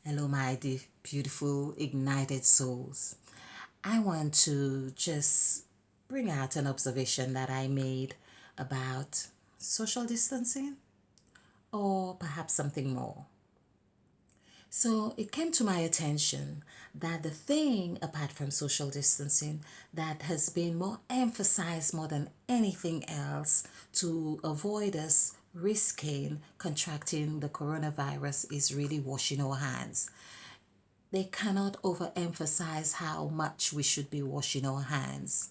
Hello, my beautiful, ignited souls. I want to just bring out an observation that I made about social distancing or perhaps something more. So it came to my attention that the thing, apart from social distancing, that has been more emphasized more than anything else to avoid us risking contracting the coronavirus is really washing our hands. They cannot overemphasize how much we should be washing our hands.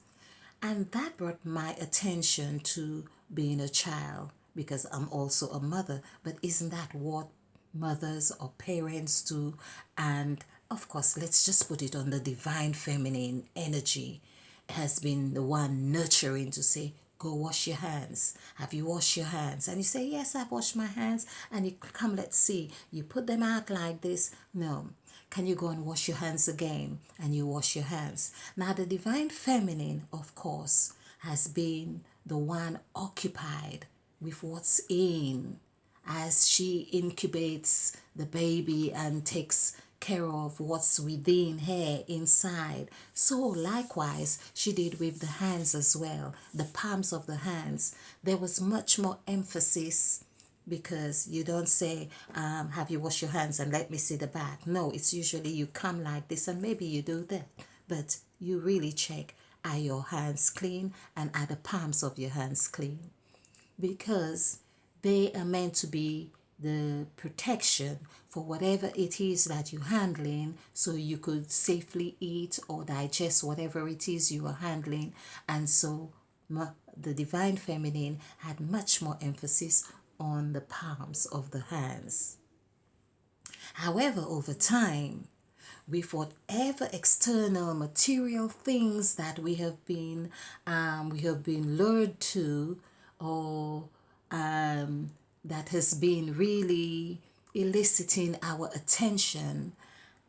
And that brought my attention to being a child because I'm also a mother. But isn't that what mothers or parents do? And of course, let's just put it on the divine feminine energy has been the one nurturing to say, go wash your hands. Have you washed your hands? And you say, yes, I've washed my hands. And you come, let's see. You put them out like this. No. Can you go and wash your hands again? And you wash your hands. Now, the divine feminine, of course, has been the one occupied with what's in as she incubates the baby and takes care of what's within her inside. So likewise, she did with the hands as well, the palms of the hands. There was much more emphasis because you don't say, have you washed your hands and let me see the back. No, it's usually you come like this and maybe you do that. But you really check, are your hands clean and are the palms of your hands clean? Because they are meant to be the protection for whatever it is that you're handling so you could safely eat or digest whatever it is you are handling. And so the divine feminine had much more emphasis on the palms of the hands. However, over time, with whatever external material things that we have been lured to, or that has been really eliciting our attention,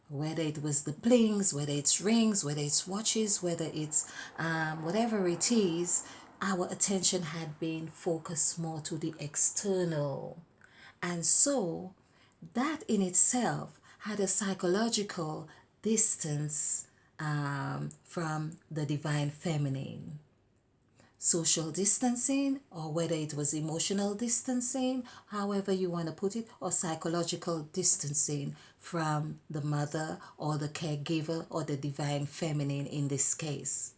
whether it was the blings, whether it's rings, whether it's watches, whether it's whatever it is, our attention had been focused more to the external. And so that in itself had a psychological distance from the divine feminine. Social distancing, or whether it was emotional distancing, however you want to put it, or psychological distancing from the mother or the caregiver or the divine feminine in this case.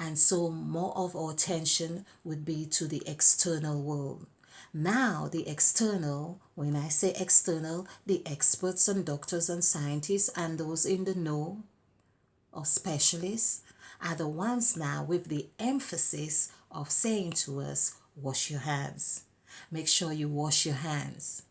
And so more of our attention would be to the external world. Now, the external, when I say external, the experts and doctors and scientists and those in the know or specialists are the ones now with the emphasis of saying to us, wash your hands. Make sure you wash your hands.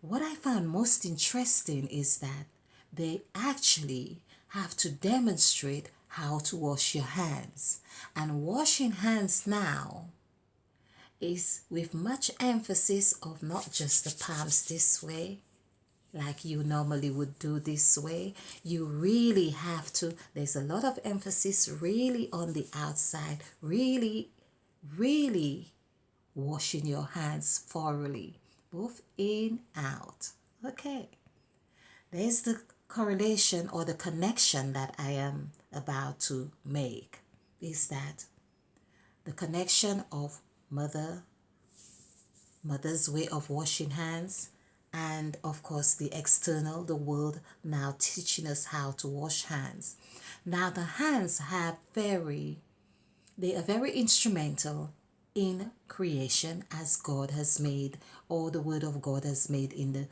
What I found most interesting is that they actually have to demonstrate how to wash your hands. And washing hands now is with much emphasis of not just the palms this way, like you normally would do this way. You really have to, there's a lot of emphasis really on the outside, really, really washing your hands thoroughly, both in, out. Okay, there's the correlation or the connection that I am about to make is that the connection of mother's way of washing hands, and of course the external, the world now teaching us how to wash hands. Now the hands they are very instrumental in creation as God has made, or the word of God has made in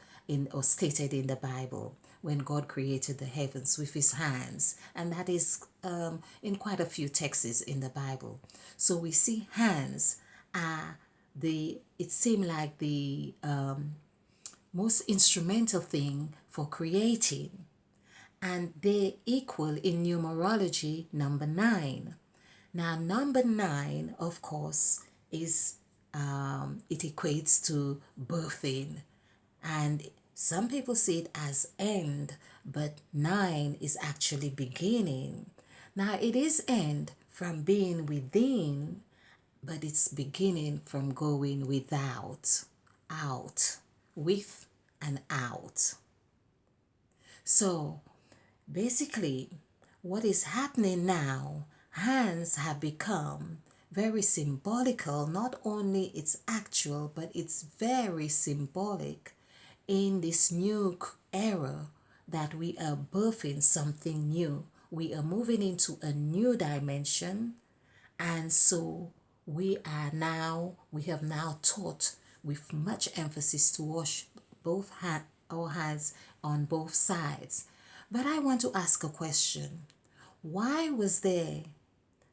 or stated in the Bible, when God created the heavens with his hands. And that is in quite a few texts in the Bible. So we see hands are it seemed like the most instrumental thing for creating, and they equal in numerology number 9. Now, number 9, of course, is it equates to birthing, and some people see it as end, but 9 is actually beginning. Now, it is end from being within, but it's beginning from going without, out, with and out. So basically, what is happening now, hands have become very symbolical. Not only it's actual, but it's very symbolic in this new era that we are birthing something new. We are moving into a new dimension, and so we have now taught with much emphasis to wash our hands on both sides. But I want to ask a question. Why was there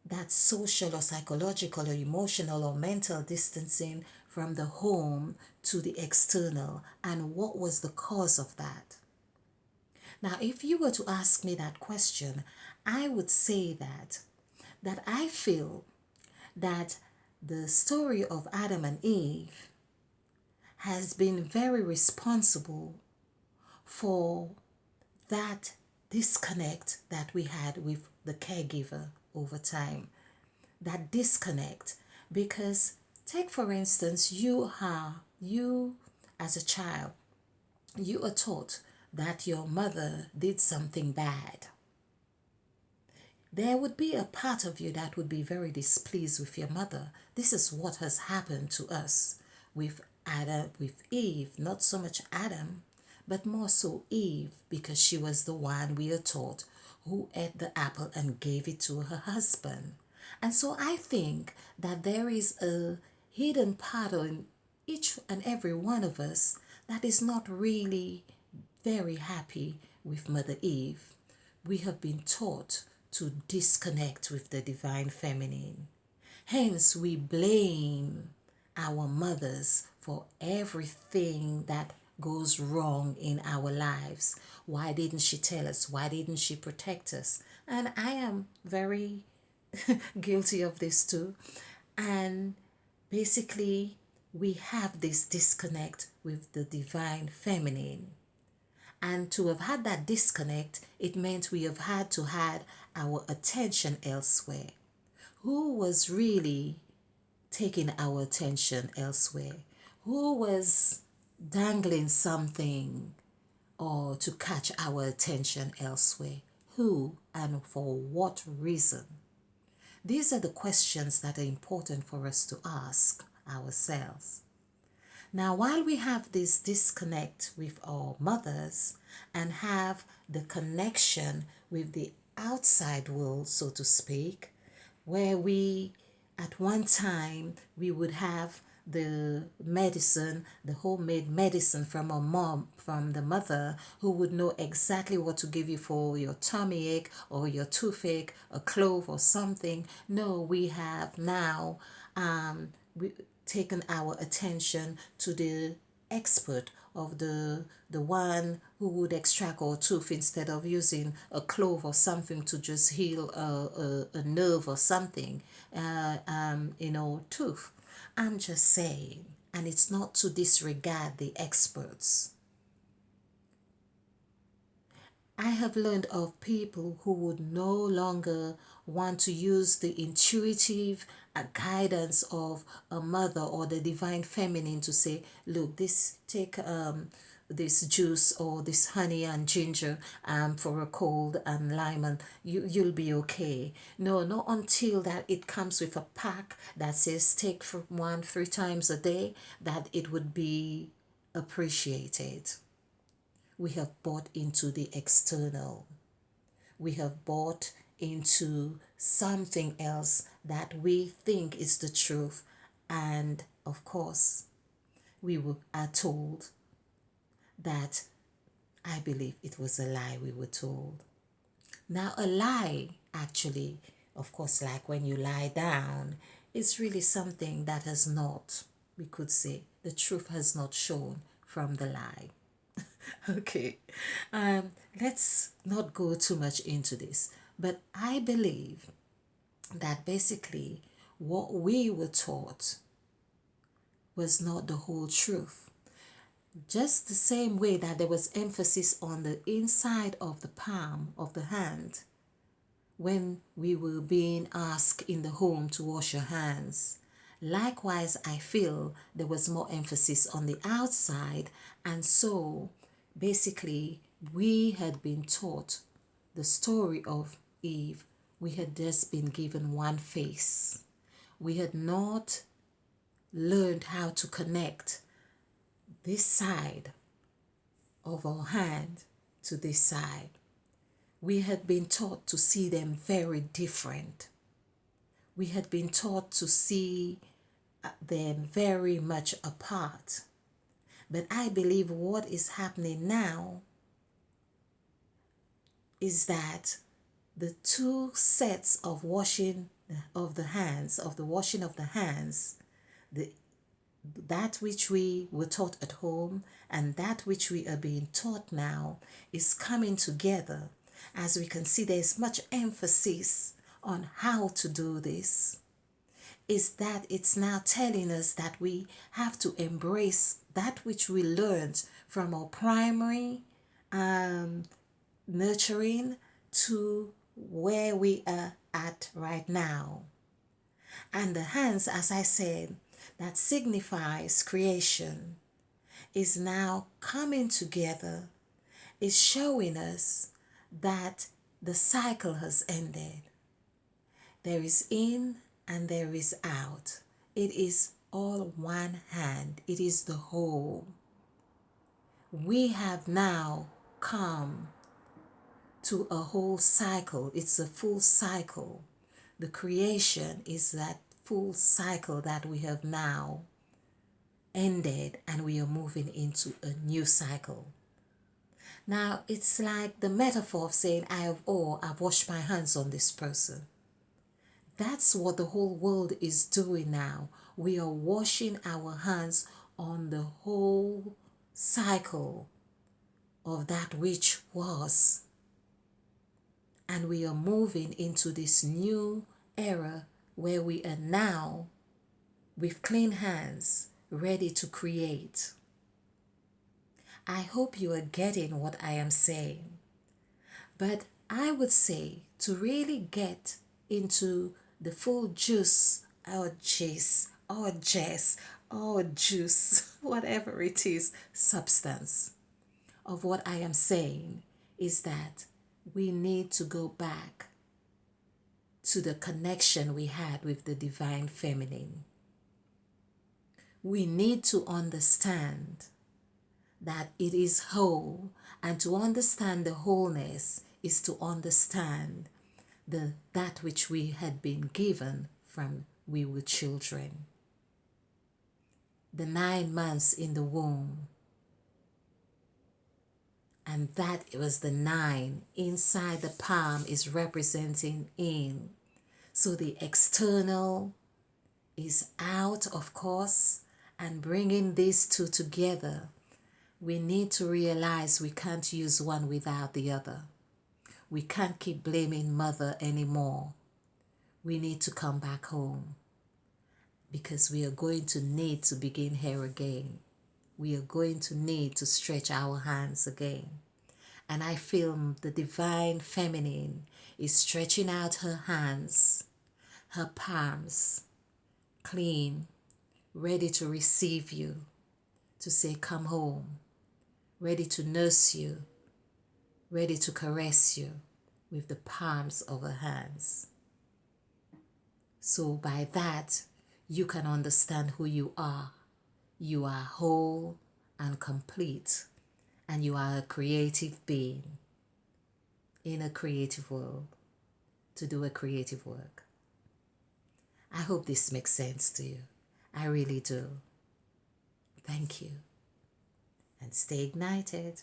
that social or psychological or emotional or mental distancing from the home to the external, and what was the cause of that? Now, if you were to ask me that question, I would say that I feel that the story of Adam and Eve has been very responsible for that disconnect that we had with the caregiver over time. That disconnect, because take for instance, you as a child, you are taught that your mother did something bad. There would be a part of you that would be very displeased with your mother. This is what has happened to us with Adam, with Eve, not so much Adam, but more so Eve, because she was the one, we are taught, who ate the apple and gave it to her husband. And so I think that there is a hidden part in each and every one of us that is not really very happy with Mother Eve. We have been taught to disconnect with the divine feminine. Hence, we blame our mothers for everything that goes wrong in our lives. Why didn't she tell us? Why didn't she protect us? And I am very guilty of this too. And basically, we have this disconnect with the divine feminine. And to have had that disconnect, it meant we have had to had our attention elsewhere. Who was really taking our attention elsewhere? Who was dangling something or to catch our attention elsewhere? Who and for what reason? These are the questions that are important for us to ask ourselves. Now, while we have this disconnect with our mothers and have the connection with the outside world, so to speak, where we at one time we would have the medicine, the homemade medicine from a mom, from the mother, who would know exactly what to give you for your tummy ache or your toothache, a clove or something. No, we have now we taken our attention to the expert of the one who would extract our tooth instead of using a clove or something to just heal a nerve or something, tooth. I'm just saying, and it's not to disregard the experts. I have learned of people who would no longer want to use the intuitive guidance of a mother or the divine feminine to say, look, take this juice or this honey and ginger for a cold and lime, and you'll be okay. No, not until that it comes with a pack that says take for 1-3 times a day, that it would be appreciated. We have bought into the external. We have bought into something else that we think is the truth. And of course, are told that I believe it was a lie we were told. Now, a lie, actually, of course, like when you lie down, is really something that has not, we could say, the truth has not shown from the lie. Okay, let's not go too much into this, but I believe that basically what we were taught was not the whole truth. Just the same way that there was emphasis on the inside of the palm of the hand when we were being asked in the home to wash your hands. Likewise, I feel there was more emphasis on the outside, and so basically We had been taught the story of Eve. We had just been given one face. We had not learned how to connect this side of our hand to this side. We had been taught to see them very different. We had been taught to see them very much apart. But I believe what is happening now is that the two sets of washing of the hands, of the washing of the hands, the that which we were taught at home and that which we are being taught now is coming together. As we can see, there's much emphasis on how to do this. Is that it's now telling us that we have to embrace that which we learned from our primary nurturing to where we are at right now. And the hands, as I said, that signifies creation, is now coming together, is showing us that the cycle has ended. There is in and there is out. It is all one hand. It is the whole. We have now come to a whole cycle. It's a full cycle. The creation is that full cycle that we have now ended and we are moving into a new cycle. Now, it's like the metaphor of saying, I've washed my hands on this person. That's what the whole world is doing now. We are washing our hands on the whole cycle of that which was. And we are moving into this new era where we are now with clean hands, ready to create. I hope you are getting what I am saying. But I would say to really get into the full juice, or juice, whatever it is, substance of what I am saying is that we need to go back to the connection we had with the divine feminine. We need to understand that it is whole, and to understand the wholeness is to understand that which we had been given from we were children. The 9 months in the womb, and that it was the 9 inside the palm is representing in. So the external is out, of course, and bringing these two together, we need to realize we can't use one without the other. We can't keep blaming mother anymore. We need to come back home because we are going to need to begin here again. We are going to need to stretch our hands again. And I feel the divine feminine is stretching out her hands, her palms, clean, ready to receive you, to say, come home, ready to nurse you, ready to caress you with the palms of her hands. So by that, you can understand who you are. You are whole and complete, and you are a creative being in a creative world to do a creative work. I hope this makes sense to you. I really do. Thank you. And stay ignited.